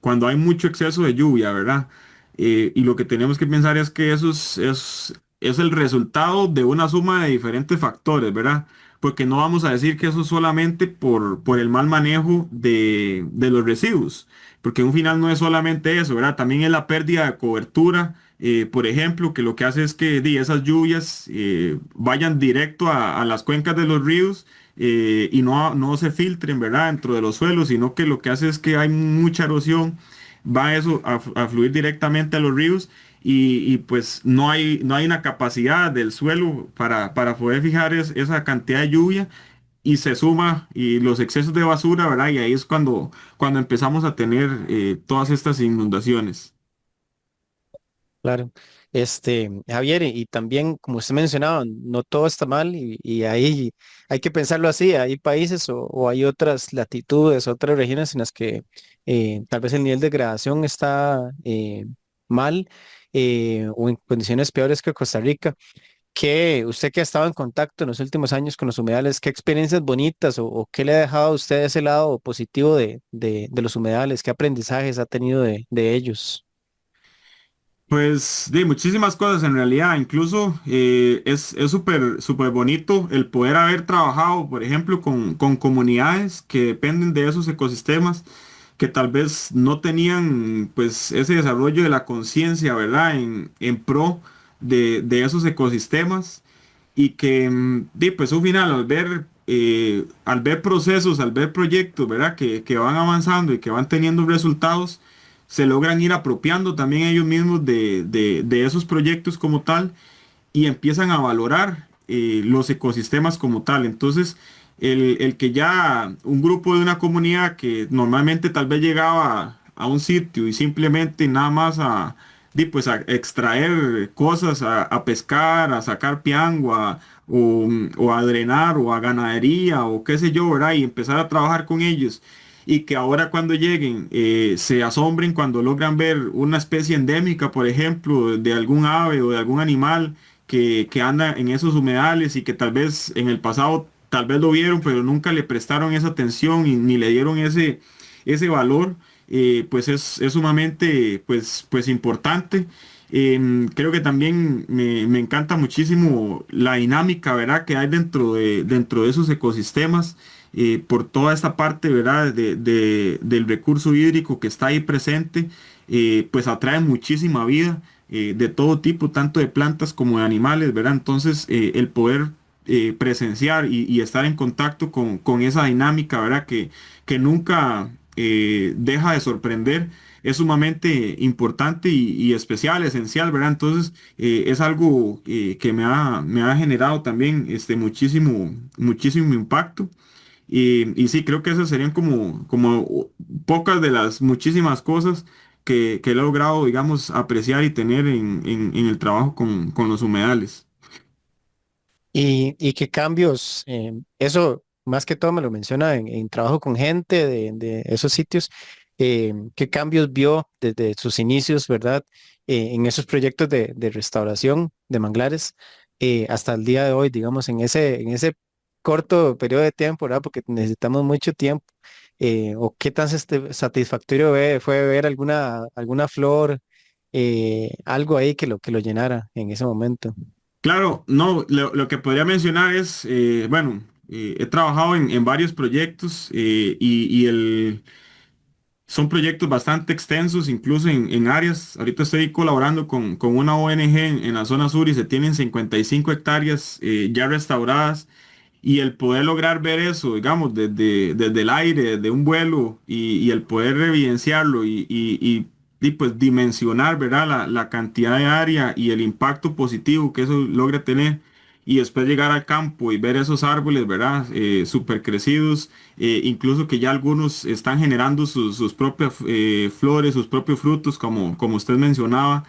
cuando hay mucho exceso de lluvia, ¿verdad? Y lo que tenemos que pensar es que es el resultado de una suma de diferentes factores, ¿verdad? Porque no vamos a decir que eso es solamente por el mal manejo de los residuos porque un final no es solamente eso, ¿verdad? También es la pérdida de cobertura, por ejemplo, que lo que hace es que esas lluvias vayan directo a las cuencas de los ríos y no se filtren, ¿verdad? Dentro de los suelos, sino que lo que hace es que hay mucha erosión, va eso a fluir directamente a los ríos pues no hay una capacidad del suelo para poder fijar esa cantidad de lluvia y se suma y los excesos de basura, ¿verdad? Y ahí es cuando empezamos a tener todas estas inundaciones. Claro. Javier, y también, como usted mencionaba, no todo está mal y ahí hay que pensarlo así. Hay países o hay otras latitudes, otras regiones en las que tal vez el nivel de degradación está mal o en condiciones peores que Costa Rica. Usted que ha estado en contacto en los últimos años con los humedales, qué experiencias bonitas o qué le ha dejado a usted ese lado positivo de los humedales? ¿Qué aprendizajes ha tenido de ellos? Pues de muchísimas cosas en realidad, incluso es súper bonito el poder haber trabajado, por ejemplo, con comunidades que dependen de esos ecosistemas, que tal vez no tenían pues ese desarrollo de la conciencia, ¿verdad? En pro de esos ecosistemas y que pues un final al ver procesos, al ver proyectos, ¿verdad? Que van avanzando y que van teniendo resultados, se logran ir apropiando también ellos mismos de esos proyectos como tal y empiezan a valorar los ecosistemas como tal. Entonces, el que ya un grupo de una comunidad que normalmente tal vez llegaba a un sitio y simplemente nada más pues a extraer cosas, a pescar, a sacar piangua o a drenar o a ganadería o qué sé yo, ¿verdad? Y empezar a trabajar con ellos y que ahora cuando lleguen se asombren cuando logran ver una especie endémica, por ejemplo, de algún ave o de algún animal que anda en esos humedales y que tal vez en el pasado tal vez lo vieron, pero nunca le prestaron esa atención y ni le dieron ese valor, pues es sumamente pues importante. Creo que también me encanta muchísimo la dinámica, ¿verdad? Que hay dentro de esos ecosistemas por toda esta parte, ¿verdad? Del recurso hídrico que está ahí presente, pues atrae muchísima vida de todo tipo, tanto de plantas como de animales, ¿verdad? Entonces, el poder presenciar y estar en contacto con esa dinámica, ¿verdad? Que nunca deja de sorprender. Es sumamente importante y especial, esencial, ¿verdad? Entonces, es algo que me ha generado también muchísimo impacto. Y sí, creo que esas serían como pocas de las muchísimas cosas que he logrado, digamos, apreciar y tener en el trabajo con los humedales. Y qué cambios, eso más que todo me lo menciona en trabajo con gente de esos sitios, qué cambios vio desde sus inicios, ¿verdad? En esos proyectos de restauración de manglares hasta el día de hoy, digamos, en ese corto periodo de tiempo, ¿verdad? Porque necesitamos mucho tiempo. O qué tan satisfactorio fue ver alguna flor, algo ahí que lo llenara en ese momento. Claro, no, lo que podría mencionar es, bueno, he trabajado en varios proyectos son proyectos bastante extensos, incluso en áreas. Ahorita estoy colaborando con una ONG en la zona sur y se tienen 55 hectáreas ya restauradas. Y el poder lograr ver eso, digamos, desde el aire, desde un vuelo, y el poder evidenciarlo y, pues dimensionar, ¿verdad? La cantidad de área y el impacto positivo que eso logra tener. Y después llegar al campo y ver esos árboles, ¿verdad? Súper crecidos, incluso que ya algunos están generando sus propias flores, sus propios frutos, como usted mencionaba,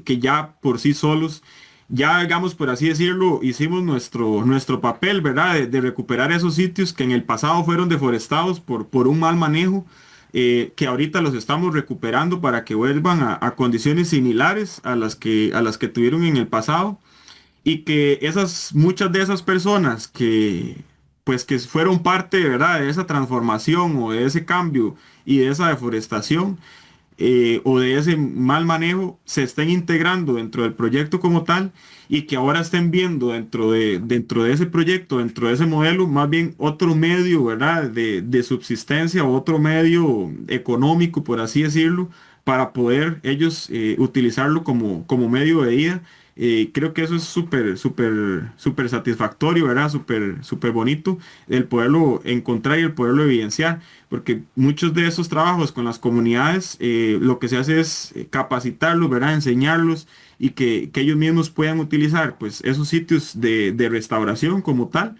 que ya por sí solos ya, digamos, por así decirlo, hicimos nuestro papel, ¿verdad? De recuperar esos sitios que en el pasado fueron deforestados por un mal manejo, que ahorita los estamos recuperando para que vuelvan a condiciones similares a las que tuvieron en el pasado y que muchas de esas personas pues que fueron parte, ¿verdad? De esa transformación o de ese cambio y de esa deforestación, o de ese mal manejo se estén integrando dentro del proyecto como tal y que ahora estén viendo dentro de ese proyecto, dentro de ese modelo, más bien otro medio, ¿verdad? De subsistencia o otro medio económico, por así decirlo, para poder ellos utilizarlo como medio de vida. Creo que eso es súper satisfactorio, ¿verdad? Súper bonito el poderlo encontrar y el poderlo evidenciar, porque muchos de esos trabajos con las comunidades lo que se hace es capacitarlos, ¿verdad? Enseñarlos y que ellos mismos puedan utilizar pues esos sitios de restauración como tal,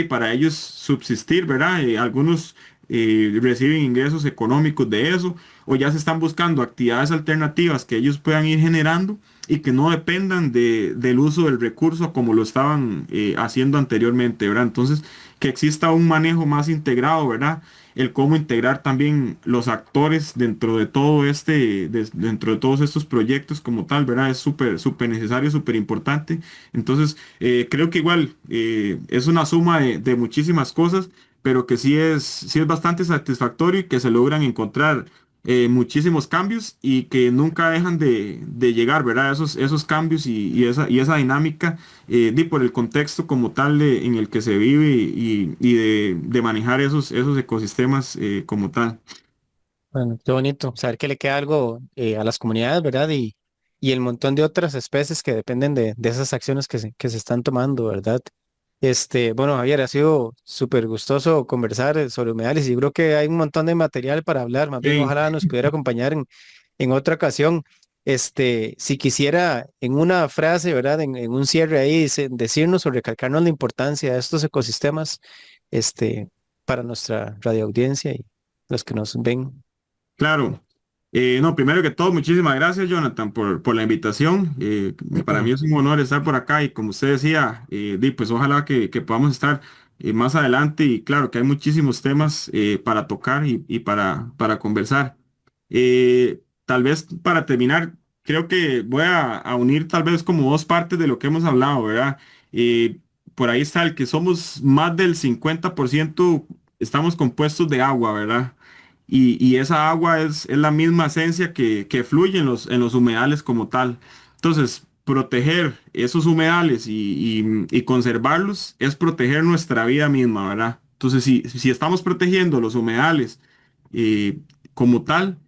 para ellos subsistir, ¿verdad? Algunos reciben ingresos económicos de eso o ya se están buscando actividades alternativas que ellos puedan ir generando y que no dependan del uso del recurso como lo estaban haciendo anteriormente, ¿verdad? Entonces, que exista un manejo más integrado, ¿verdad? El cómo integrar también los actores dentro de dentro de todos estos proyectos como tal, ¿verdad? Es súper necesario, súper importante. Entonces, creo que igual es una suma de muchísimas cosas, pero que sí es bastante satisfactorio y que se logran encontrar muchísimos cambios y que nunca dejan de llegar, ¿verdad? Esos cambios y esa dinámica por el contexto como tal en el que se vive y de manejar esos ecosistemas como tal. Bueno, qué bonito saber que le queda algo a las comunidades, ¿verdad? Y el montón de otras especies que dependen de esas acciones que se están tomando, ¿verdad? Bueno, Javier, ha sido súper gustoso conversar sobre humedales y creo que hay un montón de material para hablar. Más bien, Sí, ojalá nos pudiera acompañar en otra ocasión. Si quisiera en una frase, ¿verdad? En un cierre ahí, decirnos o recalcarnos la importancia de estos ecosistemas, este, para nuestra radioaudiencia y los que nos ven. claro. No, primero que todo, muchísimas gracias, Jonathan, por la invitación. Para mí es un honor estar por acá y como usted decía, pues ojalá que podamos estar más adelante y claro que hay muchísimos temas para tocar y para conversar. Tal vez para terminar, creo que voy a unir tal vez como dos partes de lo que hemos hablado, ¿verdad? Eh, por ahí está el que somos más del 50% estamos compuestos de agua, ¿verdad? Y esa agua es la misma esencia que fluye en los humedales como tal. Entonces, proteger esos humedales y conservarlos es proteger nuestra vida misma, ¿verdad? Entonces, si estamos protegiendo los humedales eh, como tal,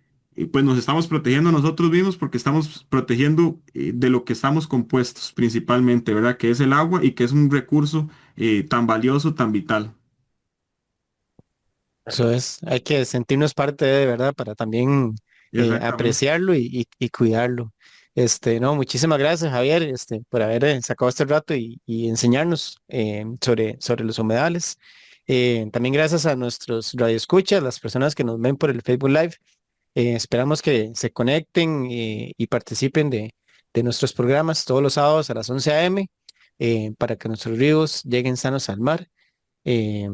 pues nos estamos protegiendo a nosotros mismos porque estamos protegiendo de lo que estamos compuestos principalmente, ¿verdad? Que es el agua y que es un recurso tan valioso, tan vital. Eso es, hay que sentirnos parte de verdad para también Exactamente. apreciarlo y cuidarlo. No, muchísimas gracias, Javier, por haber sacado este rato y enseñarnos sobre los humedales. También gracias a nuestros radioescuchas, las personas que nos ven por el Facebook Live. Esperamos que se conecten y participen de nuestros programas todos los sábados a las 11 a.m. Para que nuestros ríos lleguen sanos al mar. Eh,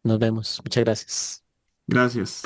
Nos vemos. Muchas gracias. Gracias.